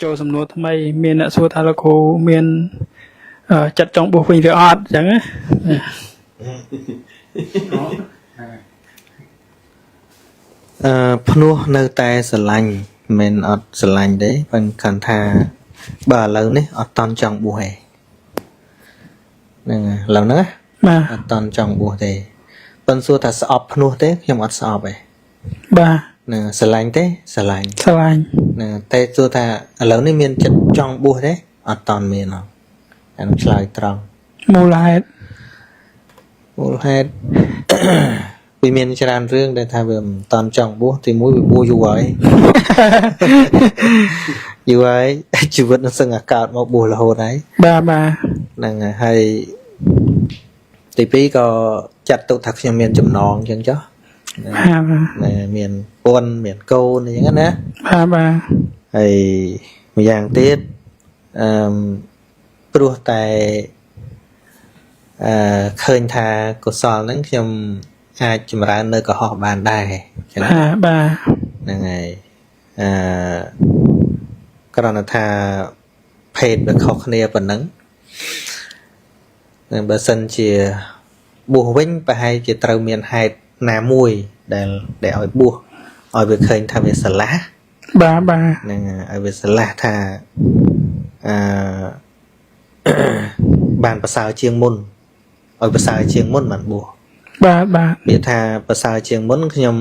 ចូលសំណួរថ្មីមានអ្នកសួរថាលោកគ្រូមានចិត្តចង់បួសវិញឬអត់អញ្ចឹងណាភ្នោះនៅតែស្រឡាញ់មិនអត់ស្រឡាញ់ទេប៉ុន្តែគាត់ថាបើឥឡូវនេះអត់តន់ចង់បួសទេហ្នឹងឥឡូវហ្នឹងបាទអត់តន់ចង់បួសទេប៉ុន្តែសួរថាស្អប់ភ្នោះទេខ្ញុំអត់ស្អប់ទេបាទហ្នឹងស្រឡាញ់ទេស្រឡាញ់ហ្នឹងតែសួរថាឥឡូវនេះមានចិត្តចង់បួសទេអត់តន់មានហ៎អានោះឆ្លើយត្រង់មូលហេតុវាមានច្រើនរឿងដែលថាវាមិនតន់ចង់បួសទីមួយវាបួសយូរហើយយូរហើយជីវិតនឹងសឹងអាកើតមកបួសរហូតហើយបាទហ្នឹងហើយទីពីរក៏ចាត់ទុកថាខ្ញុំមានចំណងអញ្ចឹងចុះមានពន្ធមានកូនអញ្ចឹងណាបាទហើយម្យ៉ាងទៀតព្រោះតែឃើញថាកុសលហ្នឹងខ្ញុំអាចចម្រើននៅកុហកបានដែរចឹងណាបាទហ្នឹងហើយគ្រាន់តែថាភេទវាខុសគ្នាប៉ុណ្ណឹងបើសិនជាបួសវិញប្រហែលជាត្រូវមានហេតុណាមួយដែលឲ្យបួសឲ្យវាឃើញថាវាស្រឡះបាទហ្នឹងឲ្យវាស្រឡះថាបានប្រសើរជាងមុនឲ្យប្រសើរជាងមុនបានបួសបាទពាក្យថាប្រសើរជាងមុនខ្ញុំ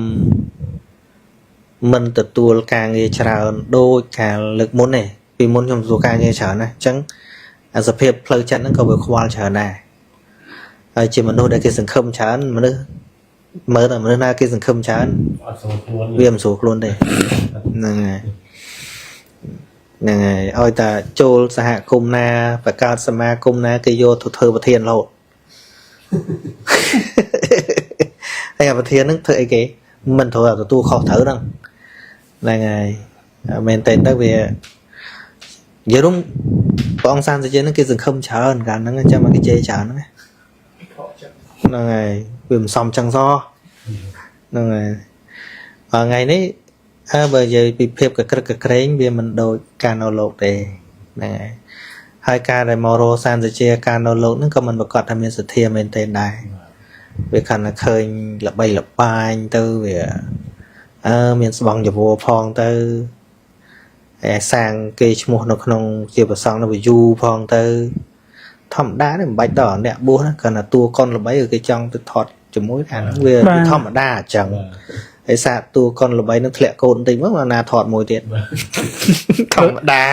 មិនទទួលការងារច្រើនដូចកាលលើកមុនទេពីមុនខ្ញុំទទួលការងារច្រើនណាអញ្ចឹងអាសភាពផ្លូវចិត្តហ្នឹងក៏វាខ្វល់ច្រើនដែរហើយជាមនុស្សដែលគេសង្ឃឹមច្រើនមនុស្សមើលតែមនុស្សណាគេសង្ឃឹមច្រើនអត់ស្រួលខ្លួនវាមិនស្រួលខ្លួនទេហ្នឹងហើយឲ្យតែចូលសហគមន៍ណាបង្កើតសមាគមណាគេយកទៅធ្វើប្រធានរហូតហើយប្រធានហ្នឹងធ្វើអីគេមិនត្រូវទទួលខុសត្រូវហ្នឹងហើយមែនតើទៅវានិយាយរួមព្រះអង្គសានសេចហ្នឹងគេសង្ឃឹមច្រើនកាលហ្នឹងចាំមកគេជេរច្រើនហ្នឹងហើយវាមិនសមចឹងសោះហ្នឹងហើយថ្ងៃនេះបើនិយាយពីភាពកក្រឹកកក្រែងវាមិនដូចការនៅលោកទេហ្នឹងហើយការដែលមករកសានសេចការនៅលោកហ្នឹងក៏មិនប្រកាសថាមានសទ្ធាមែនទេដែរវាខណ្ឌតែឃើញល្បីល្បាញទៅវាមានស្បង់ចវរផងទៅហើយសាងគេឈ្មោះនៅក្នុងជាប្រសងនៅវាយូផងទៅធម្មតាទេមិនបាច់ដល់អ្នកបួសណាគ្រាន់តែតួកុនល្បីគេចង់ទៅថត់ជាមួយអាហ្នឹងវាធម្មតាអញ្ចឹងហើយសាកតួកុនល្បីនឹងធ្លាក់កូនបន្តិចមកណាថត់មួយទៀតធម្មតា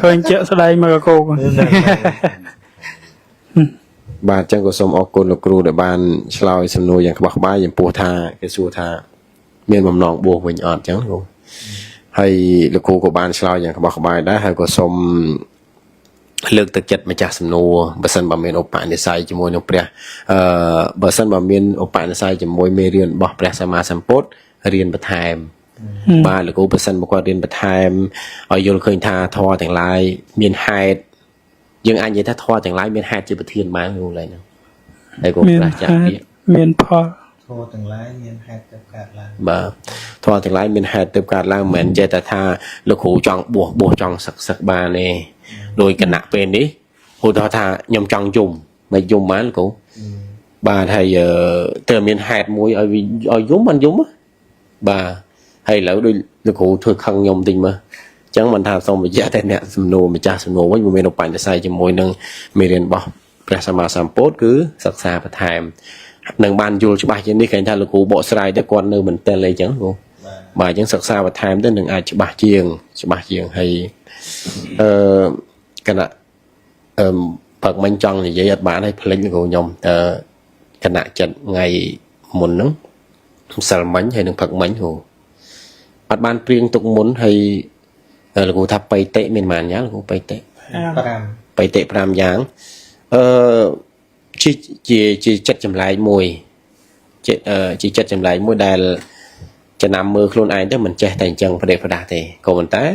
ឃើញជាក់ស្ដែងមកកោបាទអញ្ចឹងក៏សូមអរគុណលោកគ្រូដែលបានឆ្លើយសំណួរយ៉ាងក្បោះក្បាយចំពោះថាគេសួរថាមានបំណងបួសវិញអត់អញ្ចឹងលោកហើយលោកគ្រូក៏បានឆ្លើយយ៉ាងក្បោះក្បាយដែរហើយក៏សូមលើកទឹកចិត្តម្ចាស់សំណួរបើសិនបើមានឧបនិស្ស័យជាមួយនឹងព្រះបើសិនបើមានឧបនិស្ស័យជាមួយមេរៀនរបស់ព្រះសម្មាសម្ពុទ្ធរៀនបន្ថែមបាទលោកគ្រូបើសិនមកគាត់រៀនបន្ថែមឲ្យយល់ឃើញថាធម៌ទាំងឡាយមានហេតុយើងអាចនិយាយថាធម៌ទាំងឡាយមានហេតុជាប្រធានបាននោះឡើយហ្នឹងហើយក៏ប្រាជ្ញាពាក្យមានផលធម៌ទាំងឡាយមានហេតុទៅកើតឡើងបាទធម៌ទាំងឡាយមានហេតុទៅកើតឡើងមិនមែនចេះតែថាលោកគ្រូចង់បួសចង់សឹកបានទេដោយគណៈពេលនេះហៅថាខ្ញុំចង់យំមិនយំបានលោកគ្រូបាទហើយត្រូវមានហេតុមួយឲ្យយំបានយំបាទហើយឥឡូវដូចលោកគ្រូធ្វើខឹងខ្ញុំតិចមើលអញ្ចឹងមិនថាសូមបញ្ជាក់តែអ្នកសំណួរម្ចាស់សំណួរវិញមានឧបនិស្ស័យជាមួយនឹងមេរៀនរបស់ព្រះសម្មាសម្ពុទ្ធគឺសិក្សាបន្ថែមនឹងបានយល់ច្បាស់ជាងនេះគេថាលោកគ្រូបកស្រាយទៅគាត់នៅមិនទាន់អីចឹងគ្រូបាទអញ្ចឹងសិក្សាបន្ថែមទៅនឹងអាចច្បាស់ជាងហើយគណៈព្រឹកមិញចង់និយាយអត់បានឲ្យភ្លេចលោកគ្រូខ្ញុំគណៈចិត្តថ្ងៃមុនហ្នឹងម្សិលមិញហើយនឹងព្រឹកមិញគ្រូអត់បានព្រៀងទុកមុនហើយលោកគ្រូថាបៃតិមានប៉ុន្មានយ៉ាងលោកគ្រូបៃតិ5បៃតិ5យ៉ាងជាចិត្តចម្លែកមួយជាចិត្តចម្លែកមួយដែលចំណាំមើលខ្លួនឯងទៅមិនចេះតែអញ្ចឹងប្រដេកប្រដាស់ទេក៏ប៉ុន្តែ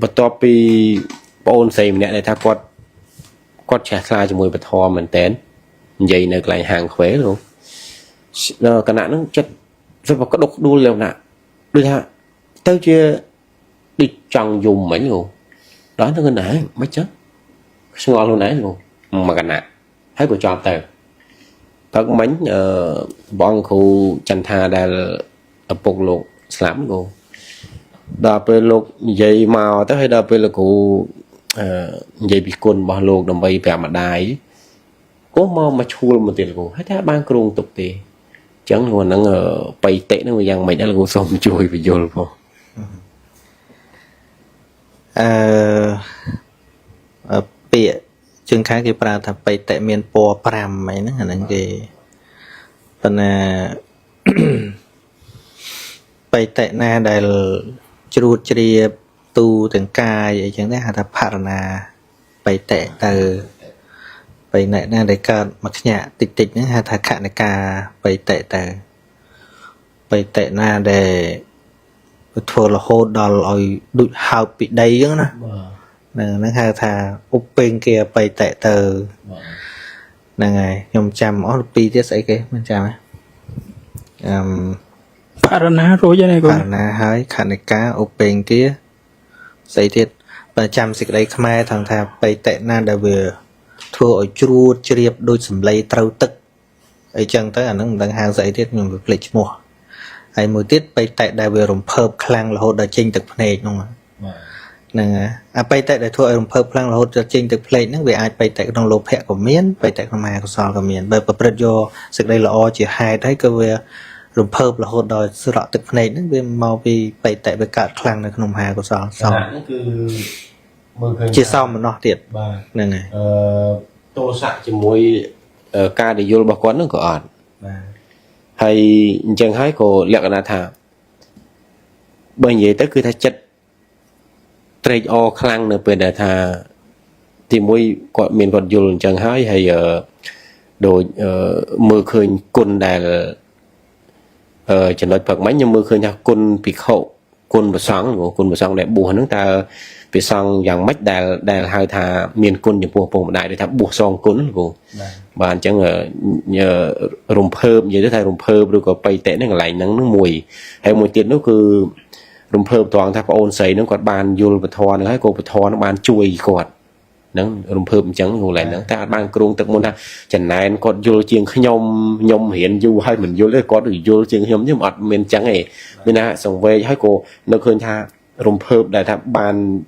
បន្ទាប់ពីបងអូនស្រីម្នាក់ដែលថាគាត់ជ្រះថ្លាជាមួយពធមែនតែននិយាយនៅកន្លែងហាងខ្វេលោកគណៈហ្នឹងចិត្តវាក៏ក្តុកដួលយ៉ាងណាដូចថាទៅជា đi trong dùng mấy luôn đó nó cái nãy mấy chết ngon luôn nãy luôn mà cái nè thấy của cho tờ các bánh bọn khu chăn tha đã ở bộc lộ lắm luôn đợt về lúc dây màu tới hay đợt về là cụ dây bị côn bao lô đồng bay về mặt đài có mà chua một tiền cụ hết thà ban kêu tục thì chẳng luôn nó bay tệ nó dạng mày đã là cụ xong chui bị vô luôn bịa chương khá cái pra thà bay tệ miền po pram mấy nó là cái phần bay tệ na đây chuột chia tu từng cài vậy chẳng đấy hạt parana bay tệ từ bay này na để cả mặc nhạ tịch tịch nữa hạt khả này cả bay tệ từ bay tệ na để thua là hô đòn rồi đụt hào bị đầy chứ nè nó hai thà úp bên kia bay tệ từ nè ngày nhom trăm ở pi tiết ấy cái mình chăm Parana rồi vậy này cô Parana hái khả này cá úp bên kia xây thiết và chăm xịt đấy khai thằng thà bay tệ na đã vừa thua ở chuột chìa đôi sầm lây trâu tức ấy chẳng tới ảnh nó đang hàng xây thiết nhưng mà lịch mùa ấy mùa tiết bay tệ đã vừa rồng phớp khang là hốt đã chinh thực này đúng không nè bay tệ đã thua ở rồng phớp khang là hốt đã chinh thực này nó về ai bay tệ trong lốp hẹ của miến bay tệ của mà của sò của miến bởi bởi do sự đây là o chỉ hai đấy cơ về rồng phớp là hốt đòi sự rõ thực này nó về mau vì bay tệ về cả khang này không hà của sò xong chỉ sau mà nó tiệt nè nè tô sạ chỉ môi ca để vô bao quán nó có ổn hay chẳng hay có lẽ là thà bởi vậy tới cứ thà chất trade all khang nữa bên thà thì môi còn miền còn vô chẳng hay đồ mưa khơi côn đài chẳng nói phật mấy nhưng mưa khơi nha côn bị khổ côn và sáng để bùa nước ta vì xong dạng mất đài hai thà miền côn những bộ đại để thà buộc xong côn của bạn chẳng nhờ rồng phơm vậy đó thà rồng phơm rồi có bay tệ nó lại nắng nó mùi hay mùi tiền nó cứ rồng phơm toàn thà ôn sấy nó còn bàn vô và thò nữa hay cô thò nó bàn chui quạt nó rồng phơm chẳng ngủ lại nó ta ban kêu tự muốn ta chẳng này còn vô chiên nhom hiện vô hay mình vô lấy có được vô chiên nhom nhưng mà mình chẳng này mình à xong về hay cô nó khơi tha rồng phơm đại thà ban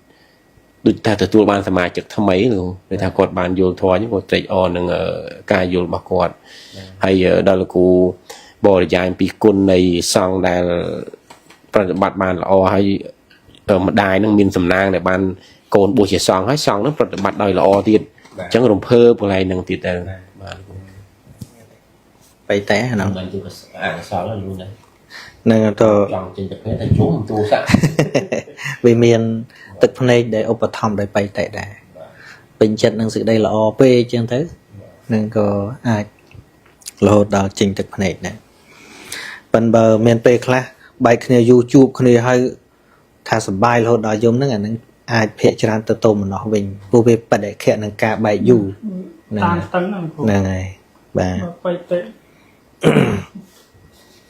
được ta từตัวbanสมาชิกทำไมลูกในทางกฎบานโยนทอนี่ก็ใจอ่อนนึงกายโยนมากอดให้ดาลกูบริจาคปีกุลในซองได้ปฏิบัติบานละอให้มาได้นึงมีสำนางในบานโกนบุษซองให้ซองนั้นปฏิบัติได้ละอติดจังรวมเพิ่มอะไรนึงติดแต่ไปแต่หนัง ซองแล้วรู้นะ nè to vì miền tức này để ốp thòng để bay tại đà bình chân năng sự đây là op chân thế nên có ai lô đào trình thực này nè bên bờ miền tây khác bay kia YouTube kia hay thà sầm bay lô đào giống nó là ai phê chán tự tôm nó bình vô về bật để khẹn năng cả bay du nè này bà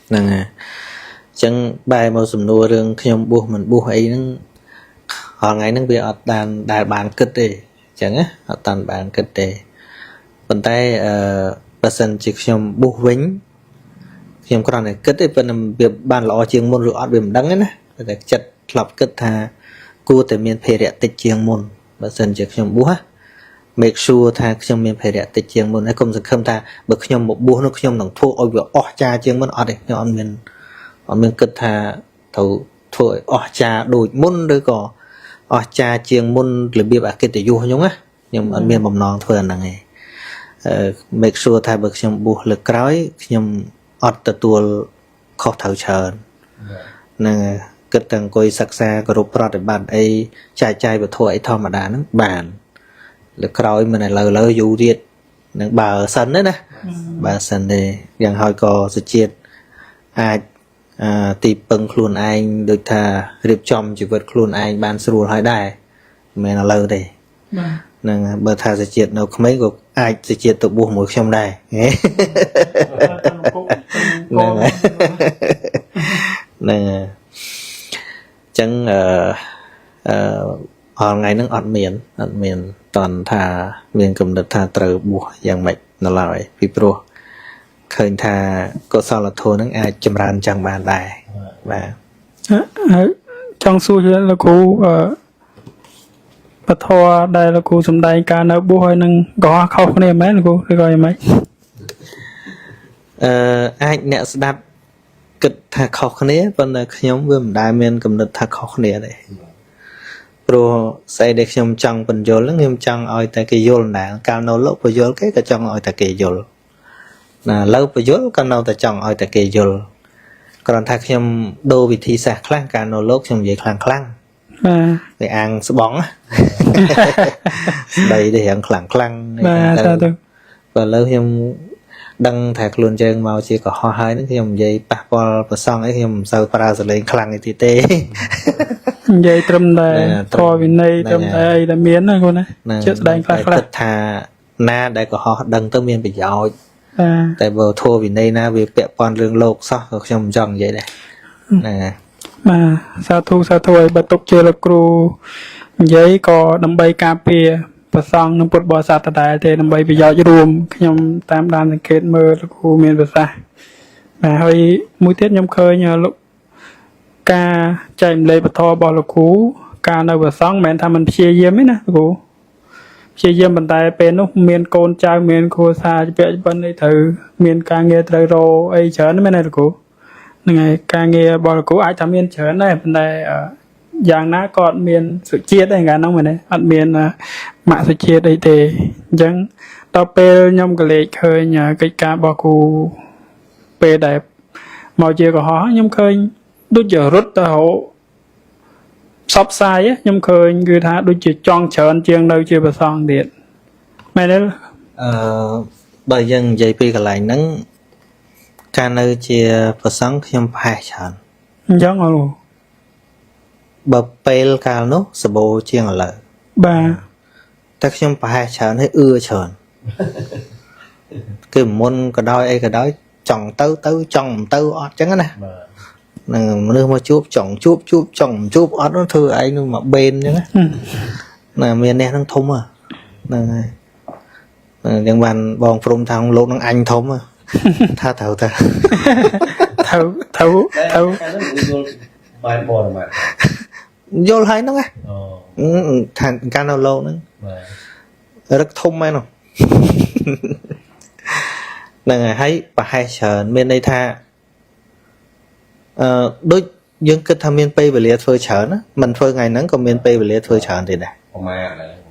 nè chẳng bài một sầm nua rừng nhom buộc mình buộc ấy nó họ ngày nó bị ở đàn bàn kết đi chẳng á ở đàn bàn kết đi bên tay person chỉ nhom buộc vĩnh nhom con này kết đi bên việc bàn lọ chiêng môn rượu bị mình đắng ấy nè để chặt lọc kết thà cua từ miền phê rẻ tịch chiêng môn person chỉ nhom buộc make sure thà nhom miền phê rẻ tịch chiêng môn hay không được không thà bực nhom một buộc nó nhom nòng thua ôi việc cha chiêng môn ở đây nhom miền mình kết thà thầu thôi cha đổi môn đấy có cha chiêng môn là biết à cái tự du nhung á nhưng mà miền mầm non thôi là này make sure thà bậc nhung buộc lực cõi nhung tự tua khó thầu chờ nè kết thằng coi sắc xa có rụp ra để bàn ấy trai và thôi ấy thôi mà đá nó bàn lực cõi mình này lờ du điệt bà sân đấy nè bà sân này rằng hỏi có sự chết ai thì bằng khuôn anh được thà điệp trong chỉ vật khuôn anh ban sưu hỏi đài mẹ là lâu đây nên bờ thà sẽ chết đâu không mấy có ai sẽ chết tự buông một trong đài nên chẳng ngày nó ọt miền toàn thà miền cầm đợt thà trời bùa dạng mạch nó lại vì pro khởi thà có sao là thôi nó ai chăm ran chẳng bàn đài và trong xu thế là cô bà thọ đây là cô sum đây ca nó bố hơi nâng gõ khâu này mấy là cô gọi mấy ai nè đáp kịch thà khâu này vẫn là nhóm vừa đại miền cầm đợt thà khâu này đấy pro sẽ để nhóm chăng phần vô lắm nhóm chăng oi tại cái vô nè cao nô lốc vừa vô cái chăng oi tại cái vô là lâu vừa vô cao nô tại chăng oi tại cái vô còn thà nhóm đô vị thi sạc khăn cao nô lốc nhóm vậy khăn để ăn sữa bóng đây để ăn khăn và lâu nhóm đăng thạc luôn trên màu chỉ có ho hai nữa khi nhóm vậy bạc bò và xong ấy khi nhóm sau para sẽ lên khăn thì tê vậy trầm đây thò bên này trầm đây là miến này cô này chết đánh khăn thà na đây có ho đăng tới miền bị giỏi tại bờ thua vì đây na vì bẹp con lương lộc sao nhóm chồng vậy này nè mà sao thu ấy bà tục chơi là cừu giấy có đâm bay cà phê và xong nó bột bò sạt tại thế đâm bay bị gió rùm nhom tam đàn kết mơ là cừu miền bờ xa mà hơi mũi tiết nhom khơi nhờ lúc ca chạy lấy bờ thò bò là cừu ca nơi bờ xong mẹ tham mình chia diêm ấy nè cừu chia diêm bàn tay bên lúc miền côn trai miền cô xa cho bé bên đây thử miền ca nghe trời rô ấy chở nó bên này là cừu ngày ca nghe bò cũ ai tham miên chở này bên đây dạng ná còn miền sự chia đây cả nông mình đấy ăn miền mạng sự chia đây thì chẳng tao pe nhom cái lệ khơi nhà cái cá bò cũ pe đẹp màu chia của họ nhom khơi đôi giờ rút tao sắp sai á nhom khơi người ta đôi chỉ tròn chởn chiêng đâu chưa bờ song điện mày đấy bởi dân dây pi cái lại nắng ca nơi chia bờ sóng nhom phải chởn giống rồi bờ pel cao nốt sờ bồ chiêng ở lợi ba ta nhom phải chởn hay ưa chởn cái môn cái đôi ấy cái đói chồng tớ chồng tớ ọt chẳng nè nè mà chụp chồng chụp ọt nó thư ấy nhưng mà bên chứ nè miền này nó thông à nè những bạn bòn phun thằng lô nó anh thông à tha thầu bài bò mà vô hay nó nghe thằng cano lô nó rất thông mấy nào nè thấy và hai sợ bên đây tha đối dương cái tham miền tây về liệt phơi chở nó mình phơi ngày nắng còn miền tây về liệt phơi chở thì này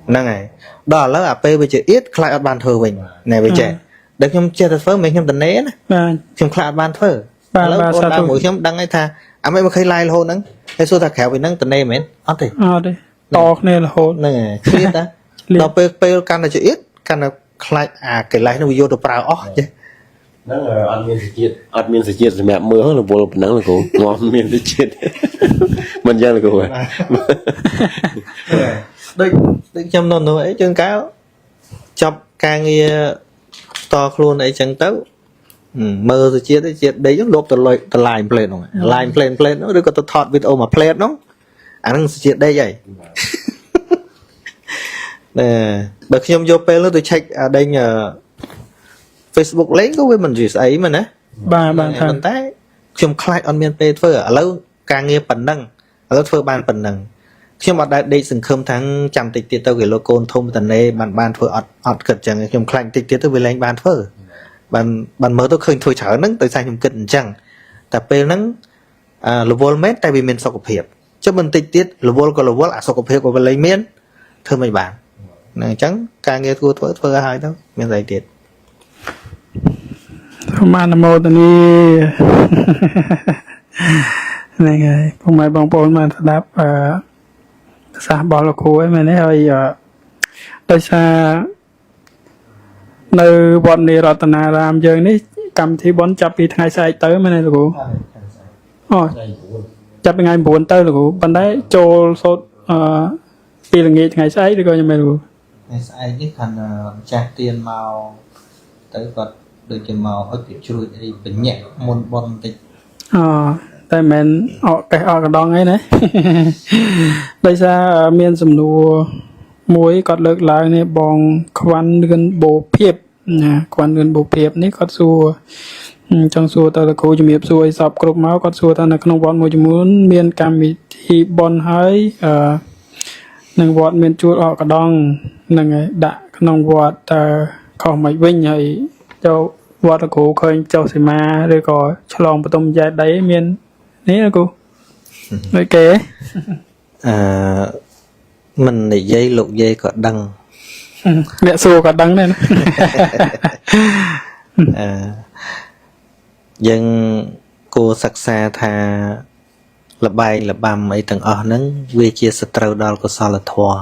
năng ngày đó là ap bây giờ ít khai ở bàn thờ mình này bây giờ được nhom chia phơi mình nhom tận né nè nhom khai bàn thờ là mỗi nhom đăng ấy tha mấy mà khai lai là hôn nắng cái số thà khéo về nắng tận này mến ăn thì đi to này là hôn nè biết đó đó pe can là chỉ ít can là khai cái lai nó vô được bao chứ nó là admin sự chết mẹ mưa là vô nắng là cô ngon miền sự chết mình ra là cô đây trong non thôi ấy chân cáo chọc càng nghe to luôn ấy chân tấu mơ sự chết đấy giống lốp từ line plane rồi line plane nó được có từ thọt video mà plane nó anh sự chết đây vậy nè bật khi vô plane nó tôi check ở đây nhờ Facebook lấy có với mình gì ấy mà nè ba thằng tay trong khai on miền tây phơi ở lâu càng nghe phần năng ở lâu phơi ban phần năng khi mà đại đây sừng khơm tháng trăm tịch tiết tao gửi logo thông tận đây ban phơi ọt cật chẳng trong khai tịch tiết tao về lên ban phơi ban mở tôi khơi thôi chở nắng tới sai trong cật chẳng tập pe nắng logo mét tại vì mình sọc cục hiệp cho mình tịch tiết logo sọc cục hiệp của về lấy miền thưa mấy bạn này trắng càng nghe thua phơi hai đâu miền tây tiết mà nằm mô tận đi này ngày không may bong bóng mà đáp xa bỏ là cô ấy mà nói hơi đây xa nơi bọn này rồi tận nào làm giờ này cầm thì bọn chập thì ngày sai tới mà này là cô chập ngày 4 tới là cô bạn đấy cho số vì là nghĩ ngày sai được coi như mày là cô ngày sai cái thằng trả tiền màu tới vật được cái màu ở kiểu chui đi bình nhẹ môn bon tịch តែមិនអកកេះអកកដងអីណា ដោយសារមានសំណួរមួយគាត់លើកឡើងនេះបងខ្វាន់លឿនបូភាពណាខ្វាន់លឿនបូភាពនេះគាត់សួរចង់សួរតើលោកគ្រូជំរាបសួរឲ្យសពគ្រប់មកគាត់សួរថានៅក្នុងវត្តមួយចំនួនមានកម្មវិធីបន់ហើយនឹងវត្តមានជួលអកកដងនឹងឯដាក់ក្នុងវត្តតើខុសមិនវិញហើយចូលវត្តលោកគ្រូឃើញចុះសីមាឬក៏ឆ្លងបតុមចែកដីមាននេះលោកគ្រូដូចគេ mình để dây lục dây có đăng អ្នកសួរក៏ដឹងដែរណា dân cô sắc xa tha là bay là băm ấy tầng ở nắng vì chia sẻ trâu đo của sao là thua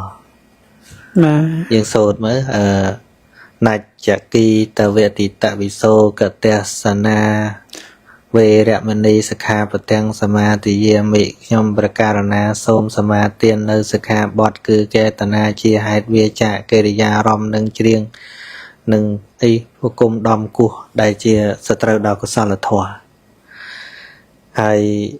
ណា dân sốt mới nạch chả kỳ ta về thì tạ bị sô cả tè sana về rạp mình đi sắc hà và tăng sama thì dìa mị nhom bạc cà na xôm sama tiên nơi sắc hà bọt cứ kê tà na chia hai về chạ kê đi ya rom nâng riêng nâng ấy vô cùng đom cu đại chia sợi trâu đào của sao là thua hay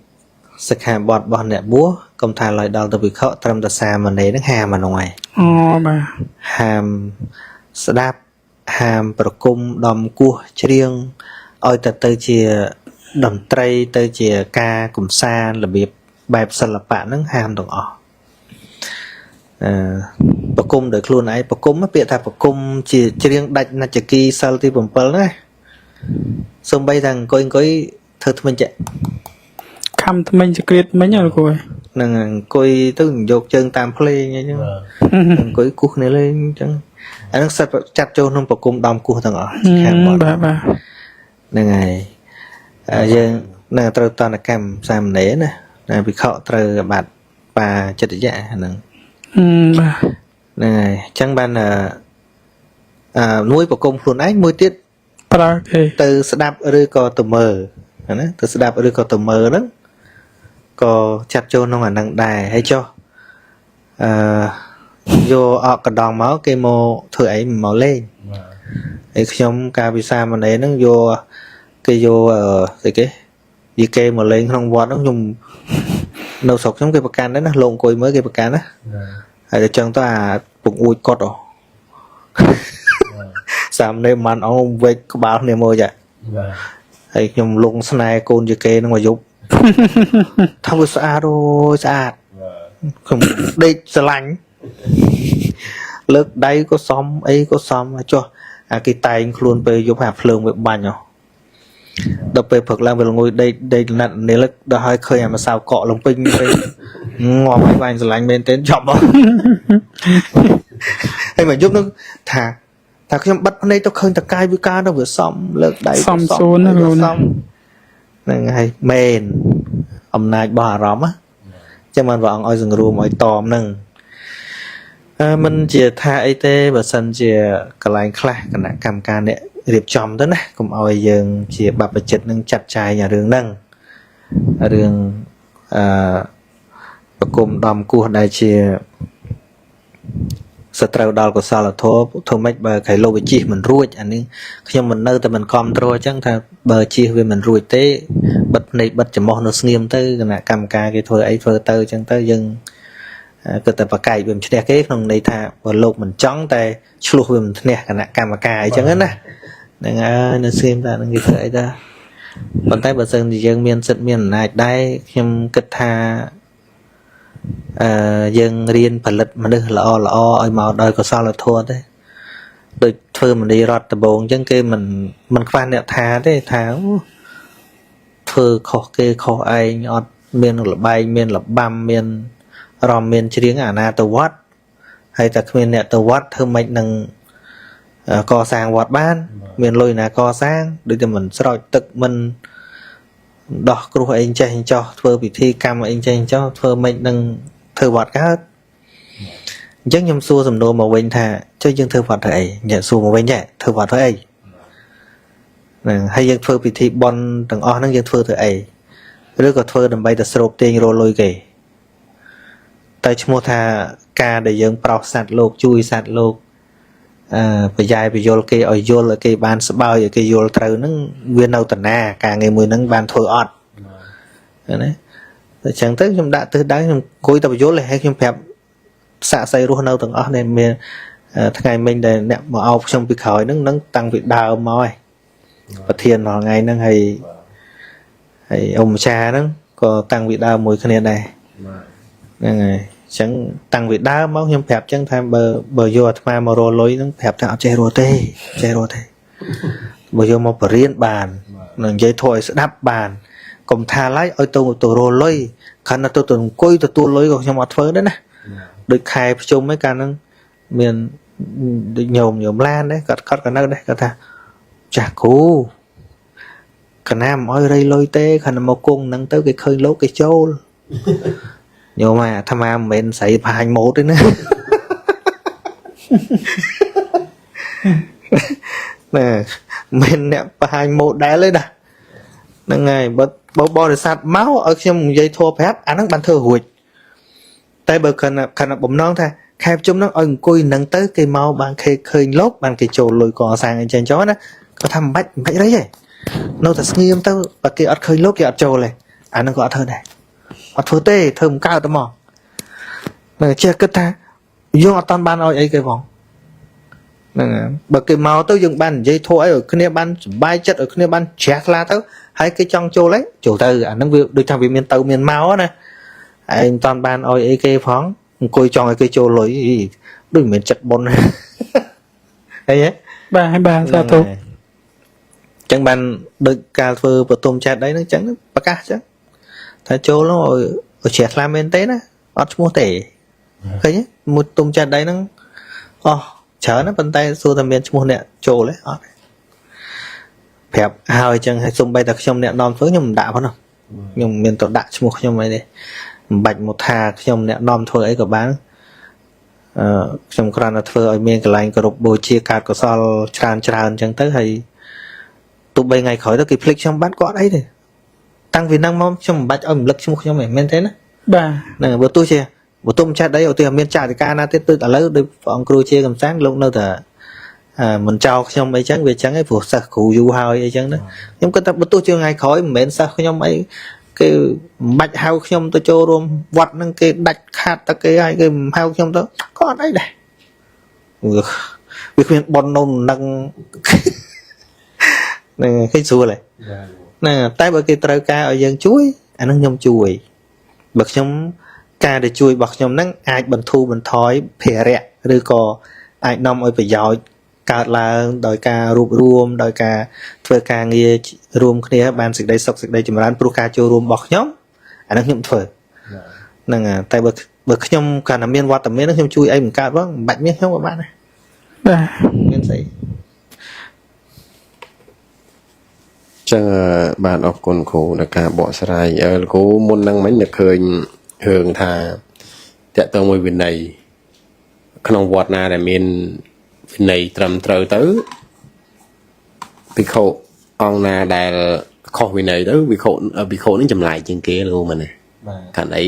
sắc hà bọt bọt nè búa công thà lại đào từ bị khọ trầm ta xa mà đấy nó hà mà ngoài អូបាទ hàm đáp hàm bờ cung đom cua riêng ôi ta tới chia đầm tây tới chia ca cùng xa là biệt bài sân là bạn nó hàm đồng ở bờ cung được luôn ấy bờ cung nó biệt thà bờ cung chỉ riêng đặt là chỉ kỳ sau thì bấm bấm đấy xong bay thằng coi thưa mình chạy ខំថ្មិញសក្រៀតមិញលោកគ្រូ nâng coi tức dột chân tam play như chứ coi cua này lên chẳng anh nó sạch chặt cho nó bờ cung đom cua thằng ở បាទបាទ nè ngày giờ nè trâu toàn là cam xàm nế nè nè bị khọ trâu bạt bà chật dạ nè បាទ nè ngày chẳng ban là nuôi bò công luôn ấy nuôi tiết ប្រើគេ từ đạp rư co từ mờ nè từ đạp rư co từ mờ đó co chặt cho nó là năng đài hay cho vô ọ cả đòn máu cây mô thử ấy máu lên ấy trong ca bị sa mà đấy nó vô cây vô thì cái gì cây mà lên không vót nó dùng nấu sọc trong cây bạc can đấy nó lộn cối mới cây bạc can á hay để chân ta bụng ui cọt rồi sàm đây màn ông về có báo này môi vậy hay dùng lụng snai côn gì cây nó ngoài giúp thằng vừa xa rồi xa không đây xa lạnh lực đây có xóm ấy có xóm cho cái tay anh luôn về giúp hạt phượng với bàn nhở đập về phật lang về ngồi đây là nếu là đã hơi khơi mà sao cọ lồng pin ngò mấy bàn rồi lạnh bên tên chọc đó hay mà giúp nó thả khi bắt đây tao khơi tao cay với ca nó vừa xóm lực đây xóm xuống nó luôn này hay mền ông này bà róm á cho mình vào oi rừng rùa oi tòm nâng mình chỉ tha ấy tê và sân chỉ cái lạnh khla cái nặng cam can đấy điệp chòm đó nè cùng oi dừng chỉ bập bật chật nâng chặt chài nhà đường nâng đường cùng đom cua đại chỉ sợi trâu đào của sao là thô mạch bờ cái lô bị chi mình ruồi anh ấy khi mình nơi thì mình com trôi chẳng thà bờ chi về mình ruồi té bật này bật chỉ mò nó nghiêm tới cái nè cầm ca cái thôi ấy phơi tơ chẳng tới dừng cái tập bạc cày mình chia cáiក្នុងnày thà bờ lô mình chóng tay chlu về mình nè cái nè cầm bạc cày chẳng hết nè nên xem ta nên cái thời ta còn tay bờ sân thì dân miền sân miền này đây em kết tha dân riêng phải lịch mà được là oi màu đời có sao là thua thế được thưa mình đi rót tập bồn chẳng kia mình khoan đẹp thà thế thà thưa khó kê khó ai nhọt miền là bay miền là băm miền ròm miền chỉ riêng na tàu vót hay ta miền nè tàu vót thưa mình nâng co sang vót ban miền lôi là co sang để cho mình rồi tự mình đọc kêu anh chạy cho thưa bị thi cam anh chạy cho thưa mình nâng thưa vót cả hết chắc nhom xua sầm đồ màu vinh thà cho dân thưa vót ấy nhận xua màu vinh nhẹ thưa vót ấy hay dân thưa bị thi bon từng o năng dân thưa ấy rồi có thưa đầm bay từ srop tiền rồi lôi kề tại mua thà ca để dân bảo sạt lục chui sạt lục bây giờ bây giờ cái ở vô là cái bàn bao giờ cái vô trời nó nguyên đâu tận na cả ngày mười nó bàn thôi ọt đấy chẳng tớiខ្ញុំដាក់ទិសដៅខ្ញុំគួយតែបញ្យល់ហើយខ្ញុំប្រាប់សាកសីរស់នៅទាំងអស់នេះមានថ្ងៃមិញដែលអ្នកមកអោបខ្ញុំពីក្រោយហ្នឹងតាំងពីដើមមកហើយប្រធានរាល់ថ្ងៃហ្នឹងហើយអ៊ំចាហ្នឹងក៏តាំងពីដើមមួយគ្នាដែរហ្នឹងហើយចឹងតាំងពីដើមមកខ្ញុំប្រាប់ចឹងថាបើយកអាត្មាមករលុយហ្នឹងប្រាប់ថាអត់ចេះរស់ទេចេះរស់ទេបើយកមកបរៀនបាននឹងនិយាយធួឲ្យស្ដាប់បានកុំថាឡើយឲ្យទៅរលុយខណៈទៅអង្គុយទទួលលុយក៏ខ្ញុំអត់ធ្វើដែរណាដូចខែប្រជុំហ្នឹងកាលហ្នឹងមានដូចញោមឡានដែរគាត់ក៏នៅដែរគាត់ថាចាស់គ្រូកណាមឲ្យរៃលុយទេខណៈមកគង់ហ្នឹងទៅគេឃើញលោកគេចូលញោមអាអាត្មាមិនមែនស្រីផាញម៉ូតទេណាណែមិនអ្នកបង្ហាញ model ទេណាហ្នឹងហើយបើបរិស័ទមកឲ្យខ្ញុំនិយាយធัวប្រាប់អាហ្នឹងបានធ្វើរួចតែបើខណៈបំណងថាខែប្រជុំហ្នឹងឲ្យអង្គុយហ្នឹងទៅគេមកបានឃើញលោកបានគេចូលលុយកសាងអីចឹងចុះណាគាត់ថាមិនបាច់រៃទេនៅតែស្ងៀមទៅបើគេអត់ឃើញលោកគេអត់ចូលទេអាហ្នឹងក៏អត់ធ្វើដែរអត់ធ្វើទេធ្វើមិនកើតទេមកនៅចេះគិតថាយើងអត់តាន់បានឲ្យអីគេផងហ្នឹងបើគេមកទៅយើងបាននិយាយធូរអីឲ្យគ្នាបានសុបាយចិត្តឲ្យគ្នាបានជ្រះថ្លាទៅហើយគេចង់ចូលហើយចូលទៅអាហ្នឹងវាដូចថាវាមានទៅមានមកណាឯងមិនតាន់បានឲ្យអីគេផងអង្គុយចង់ឲ្យគេចូលលុយដូចមិនមែនចិត្តបុណ្យអីហ៎បាទសាធុចឹងបានដូចការធ្វើបតុមចាត់អីហ្នឹងចឹងប្រកាសចឹងថាចូលនោះឲ្យជ្រះថ្លាមែនទេណាអត់ឈ្មោះទេឃើញមួយទុំចាត់ដៃហ្នឹងអស់ច្រើនណាប៉ុន្តែសួរថាមានឈ្មោះអ្នកចូលទេអត់ប្រាប់ហើយអញ្ចឹងឲ្យសុំបីតែខ្ញុំអ្នកនាំធ្វើខ្ញុំមិនដាក់ផងណាខ្ញុំមានទៅដាក់ឈ្មោះខ្ញុំអីទេមិនបាច់មកថាខ្ញុំអ្នកនាំធ្វើអីក៏បានខ្ញុំគ្រាន់តែធ្វើឲ្យមានកន្លែងគោរពបូជាកាតកុសលច្រើនអញ្ចឹងទៅហើយទោះបីថ្ងៃក្រោយទៅគេភ្លេចខ្ញុំបាត់ក៏អត់អីទេតាំងពីហ្នឹងមកខ្ញុំមិនបាច់ឲ្យរំលឹកឈ្មោះខ្ញុំទេមែនទេណាបាទហ្នឹងបើទោះជាបើទុំចាត់អីឧទាហរណ៍មានចាតិកាណាទៀតដូចឥឡូវដូចព្រះអង្គគ្រូជាកំសាន្តលោកនៅតែមិនចោលខ្ញុំអីចឹងវាចឹងឯងព្រោះសិស្សគ្រូយូរហើយអីចឹងណាខ្ញុំគិតថាបើទោះជាថ្ងៃក្រោយមិនមែនសិស្សខ្ញុំអីគេមិនបាច់ហៅខ្ញុំទៅចូលរួមវត្តហ្នឹងគេដាច់ខាតតែគេឲ្យគេមិនហៅខ្ញុំទៅក៏អត់អីដែរវាគ្មានប៉ុននៅនឹងហ្នឹងគេស្រួលហើយហ្នឹងតែបើគេត្រូវការឲ្យយើងជួយអាហ្នឹងខ្ញុំជួយបើខ្ញុំការដែលជួយរបស់ខ្ញុំហ្នឹងអាចបន្ធូរបន្ថយភារៈឬក៏អាចនាំឲ្យប្រយោជន៍កើតឡើងដោយការរួបរวมដោយការធ្វើការងាររួមគ្នាបានសេចក្តីសុខសេចក្តីចម្រើនព្រោះការចូលរួមរបស់ខ្ញុំអាហ្នឹងខ្ញុំធ្វើហ្នឹងតែបើខ្ញុំកាលណាមានវត្តមានខ្ញុំជួយអីមិនកើតផងមិនបាច់មានខ្ញុំក៏បានដែរបាទមានស្អីចឹងបានអរគុណគ្រូដល់ការបកស្រាយគ្រូមុនហ្នឹងមិញនឹកឃើញរឿងថាតើតើមួយវិន័យក្នុងវត្តណាដែលមានវិន័យត្រឹមត្រូវទៅភិក្ខុអង្គណាដែលខុសវិន័យទៅភិក្ខុនឹងចម្លែកជាងគេលោកមែនទេបាទកាន់អី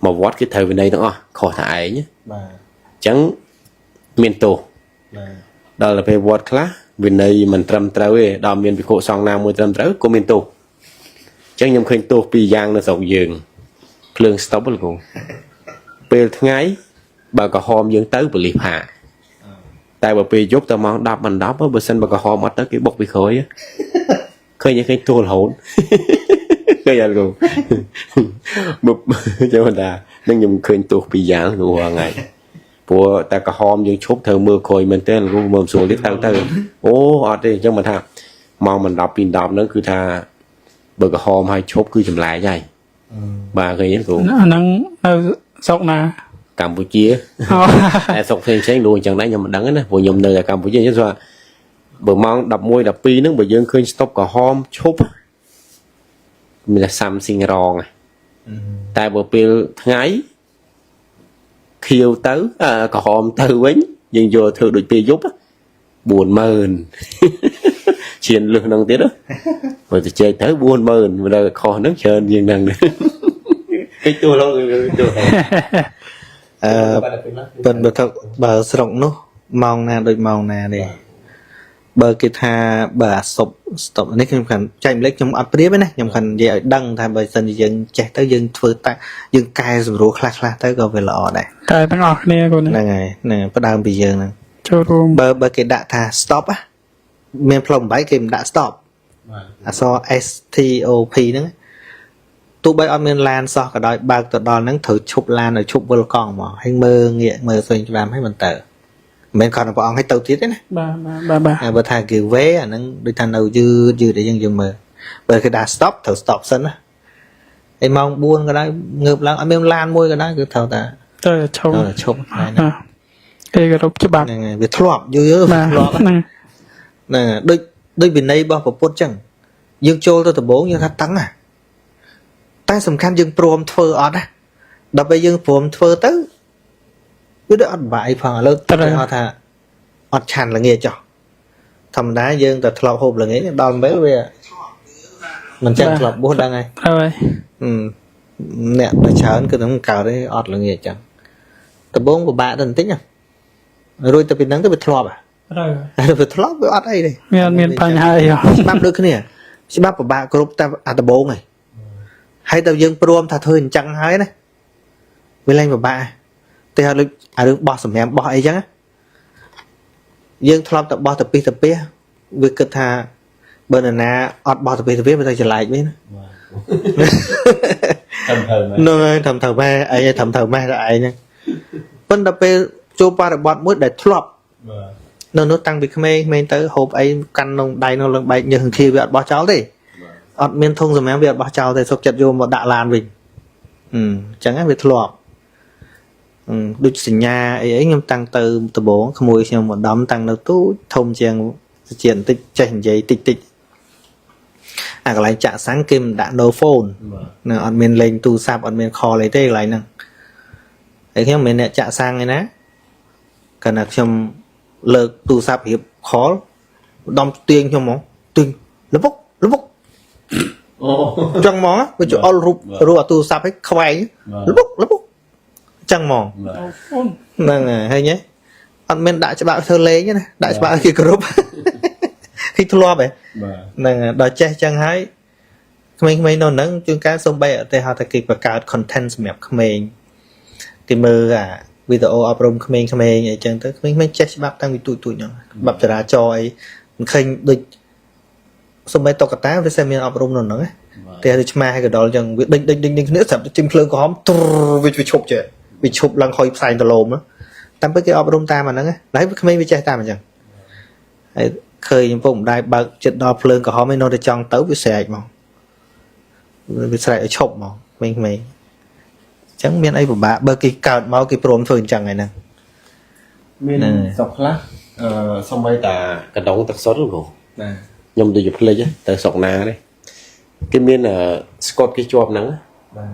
មកវត្តគេត្រូវវិន័យទាំងអស់ខុសតែឯងបាទអញ្ចឹងមានទោសបាទដល់ទៅពេលវត្តខ្លះវិន័យមិនត្រឹមត្រូវទេដល់មានភិក្ខុសង្ឃណាមួយត្រឹមត្រូវក៏មានទោសអញ្ចឹងខ្ញុំឃើញទោសពីរយ៉ាងនៅស្រុកយើងភ្លើងស្តុបលោកគ្រូពេលថ្ងៃបើក្រហមយើងទៅប៉ូលីសផាតែបើពេលយប់ទៅម៉ោង10មិន10បើសិនបើក្រហមអត់ទៅគេបុកពីក្រោយឃើញទោសរហូតឃើញអត់គ្រូបើចាំថានឹងខ្ញុំឃើញទោសពីរយ៉ាងគ្រូហងៃព្រោះតែក្រហមយើងឈប់ត្រូវមើលក្រោយមែនទេគ្រូមើលស្រួលទៀតទៅអូអត់ទេអញ្ចឹងមិនថាម៉ោងមិន10ពី10ហ្នឹងគឺថាបើក្រហមឲ្យឈប់គឺចម្លែកហើយបាទឃើញទេគ្រូអាហ្នឹងនៅស្រុកណាកម្ពុជាតែស្រុកផ្សេងលោកអញ្ចឹងដែរខ្ញុំមិនដឹងណាព្រោះខ្ញុំនៅតែកម្ពុជាអញ្ចឹងថាបើម៉ោង11 12ហ្នឹងបើយើងឃើញស្តុបក្រហមឈប់មានតែ something wrong តែបើពេលថ្ងៃខៀវទៅក្រហមទៅវិញយើងយកធ្វើដូចពេលយប់40000ឈានលឹះហ្នឹងទៀតបើទៅជែកទៅ40000មើលខុសហ្នឹងច្រើនជាងហ្នឹងគេទូលោកទូបើស្រុកនោះម៉ោងណាដូចម៉ោងណាទេ bờ cái tha bờ stop nàyខ្ញុំខាន់ចែកម្លេចខ្ញុំអត់ព្រាបទេណាខ្ញុំខាន់និយាយឲ្យដឹងថាបើសិនជាយើងចេះទៅយើងធ្វើតាយើងកែសម្រួលខ្លះៗទៅក៏វាល្អដែរ តែទាំងអស់គ្នាកូន ហ្នឹងហើយហ្នឹងផ្ដើមពីយើងហ្នឹង ចូលរួម បើគេដាក់ថា stop áមានផ្លុំ8គេមិនដាក់ stop អក្សរ STOP ហ្នឹងទោះបីអត់មានឡានសោះក៏ដោយបើកទៅដល់ហ្នឹងត្រូវឈប់ឡានឲ្យឈប់វិលកង់មកហើយមើលងាកមើលស្វែងច្បាមឲ្យមិនទៅមិនគាត់ព្រះអង្គឲ្យទៅទៀតទេណា បាទ ហើយបើថា giveaway អាហ្នឹងដូចថានៅយឺតយឺតឲ្យយើងមើលបើគេដាក់ stop ត្រូវ stop សិនណាហើយម៉ោង4ក៏ដោយងើបឡើងអត់មានឡានមួយក៏ដោយគឺត្រូវតែ ត្រូវឈប់ ឈប់ហើយហ្នឹង គេគោរពច្បាប់ ហ្នឹងហើយវាធ្លាប់យូរៗវាធ្លាប់ ហ្នឹង ហ្នឹងដូចវិន័យរបស់ពុទ្ធចឹងយើងចូលទៅដំបូងយើងថាតឹងណាតែសំខាន់យើងព្រមធ្វើអត់ណាដល់ពេលយើងព្រមធ្វើទៅវាដូចអត់បាយផងឥឡូវតែថាអត់ឆាន់ល្ងាចចុះធម្មតាយើងតែធ្លាប់ហូបល្ងាចដល់ពេលវាមិនចឹងធ្លាប់បួសដឹងហើយ ហើយ អ្នកតែច្រើនគឺនឹងកើតទេអត់ល្ងាចចឹងដំបូងពិបាកទៅបន្តិចណារួចទៅពីហ្នឹងទៅវាធ្លាប់ ត្រូវ វាធ្លាប់វាអត់អីទេ មានបញ្ហាអីហ៎ ច្បាប់ដូចគ្នាច្បាប់ពិបាកគ្រប់តែអាដំបូងឯងហើយតែយើងព្រមថាធ្វើអញ្ចឹងហើយណាវាលែងពិបាកតែឲ្យដូចអារឿងបោះសម្រាប់បោះអីចឹងយើងធ្លាប់តែបោះទៅពីទៅពីវាគិតថាបើនរណាអត់បោះទៅពីទៅពីវាទៅចលែកវិញណា ហ្នឹងហើយធ្វើទៅម៉ែអីធ្វើទៅម៉ែតែឯងហ្នឹងប៉ុន្តែពេលចូលបរិបទមួយដែលធ្លាប់នៅនោះតាំងពីក្មេងទៅហូបអីកាន់ក្នុងដៃនោះឡើងបែកញើសហង្គាវាអត់បោះចោលទេអត់មានធុងសម្រាប់វាអត់បោះចោលទេសុកចិត្តយកមកដាក់ឡានវិញអញ្ចឹងវាធ្លាប់ដូចសញ្ញាអីខ្ញុំតាំងទៅដំបងក្មួយខ្ញុំម្ដំតាំងនៅទូធំជាងជាបន្តិចចេះនិយាយតិចតិចអាកន្លែងចាក់សាំងគេមិនដាក់ no phone នឹងអត់មានលេងទូរស័ព្ទអត់មាន call អីទេកន្លែងហ្នឹងហើយខ្ញុំមិនអ្នកចាក់សាំងឯណាកាលណាខ្ញុំលើកទូរស័ព្ទរៀប call ម្ដំទាញខ្ញុំហ្មងទាញលពុកអូចឹងហ្មងវាជួយអល់រូបអាទូរស័ព្ទឲ្យខ្វែងលពុកចឹងហ្មងហ្នឹងហើយញ៉េអត់មានដាក់ច្បាប់ធ្វើលេងណាដាក់ច្បាប់ឲ្យគេគ្រប់គេធ្លាប់ហ្នឹងដល់ចេះចឹងហើយក្មេងៗនៅហ្នឹងជួនកាលសំបីអត់ទេហៅថាគេបង្កើត content សម្រាប់ក្មេងគេមើលអាវីដេអូអប់រំក្មេងៗអីចឹងទៅក្មេងៗចេះច្បាប់តាំងពីទូចហ្នឹងច្បាប់ចរាចរណ៍អីមិនឃើញដូចសំបីតុក្កតាវាsẽមានអប់រំនៅហ្នឹងតែដូចឆ្មាឲ្យកដលចឹងវាដេញគ្នាស្រាប់តែจิ้មភ្លើងក្រហមទ្រវាឈប់ចេះវាឈប់ឡើងហុយផ្សែងដលមតាមពេលគេអប់រំតាមអាហ្នឹងហើយក្មេងវាចេះតាមអញ្ចឹងហើយឃើញពុកម្ដាយបើកចិត្តដល់ភ្លើងក្រហមឯនោះទៅចង់ទៅវាស្រែកមកវាស្រែកឲ្យឈប់មកក្មេងៗអញ្ចឹងមានអីពិបាកបើគេកើតមកគេព្រមធ្វើអញ្ចឹងហើយហ្នឹង មានស្រុកខ្លះសំបីតាកណ្ដុងទឹកសុទ្ធហ្នឹងខ្ញុំដូចជាភ្លេចទៅស្រុកណាទេគេមានស្កុតគេជាប់ហ្នឹង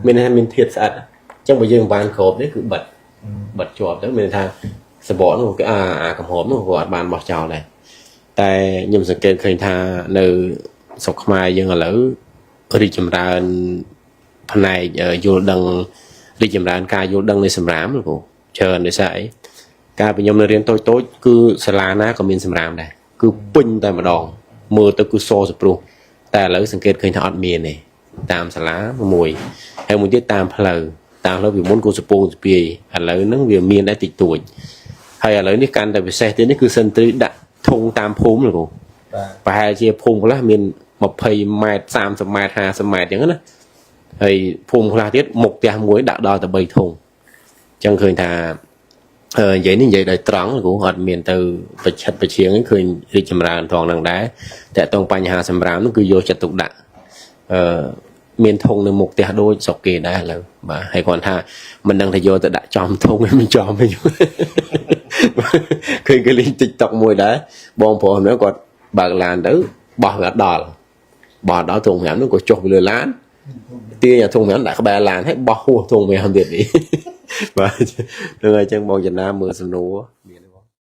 មានធាតុស្អិតអញ្ចឹងបើយើងបានគ្របនេះគឺបិទជាប់ទៅមានថាសបកនោះគេអាកំហប់នោះក៏អត់បានបោះចោលដែរតែខ្ញុំសង្កេតឃើញថានៅស្រុកខ្មែរយើងឥឡូវរីកចម្រើនផ្នែកយល់ដឹងរីកចម្រើនការយល់ដឹងនៃសម្រាមលោកគ្រូច្រើនដោយសារអីការពីខ្ញុំនៅរៀនតូចគឺសាលាណាក៏មានសម្រាមដែរគឺពេញតែម្ដងមើលទៅគឺសសព្រោះតែឥឡូវសង្កេតឃើញថាអត់មានទេតាមសាលាមួយហើយមួយទៀតតាមផ្លូវពីមុនគូសពងស្ពាយឥឡូវហ្នឹងវាមានដែរតិចតួចហើយឥឡូវនេះកាន់តែពិសេសទៀតនេះគឺសិនត្រីដាក់ធុងតាមភូមិលោកគ្រូប្រហែលជាភូមិខ្លះមាន20ម៉ែត្រ30ម៉ែត្រ50ម៉ែត្រអញ្ចឹងណាហើយភូមិខ្លះទៀតមុខផ្ទះមួយដាក់ដល់តែ3ធុងអញ្ចឹងឃើញថានិយាយនេះនិយាយដោយត្រង់លោកគ្រូអត់មានទៅប្រឆិតប្រឈៀងឃើញរីកចម្រើនត្រង់ហ្នឹងដែរតែតើបញ្ហាសម្រាប់នោះគឺយកចិត្តទុកដាក់មានធុងនៅមុខផ្ទះដូចស្រុកគេដែរឥឡូវបាទហើយគាត់ថាមិនដឹងថាយកទៅដាក់ចំធុងឬមិនចំទេឃើញគេលេង TikTok មួយដែរបងប្រុសហ្នឹងគាត់បើកឡានទៅបោះវាអត់ដល់ធុង5នោះក៏ចុះពីលើឡានទាញអាធុង5ដាក់ក្បែរឡានហើយបោះហួសធុង5ទៀតនេះបាទនឹងអញ្ចឹងបងចំណាមើលសំណួរ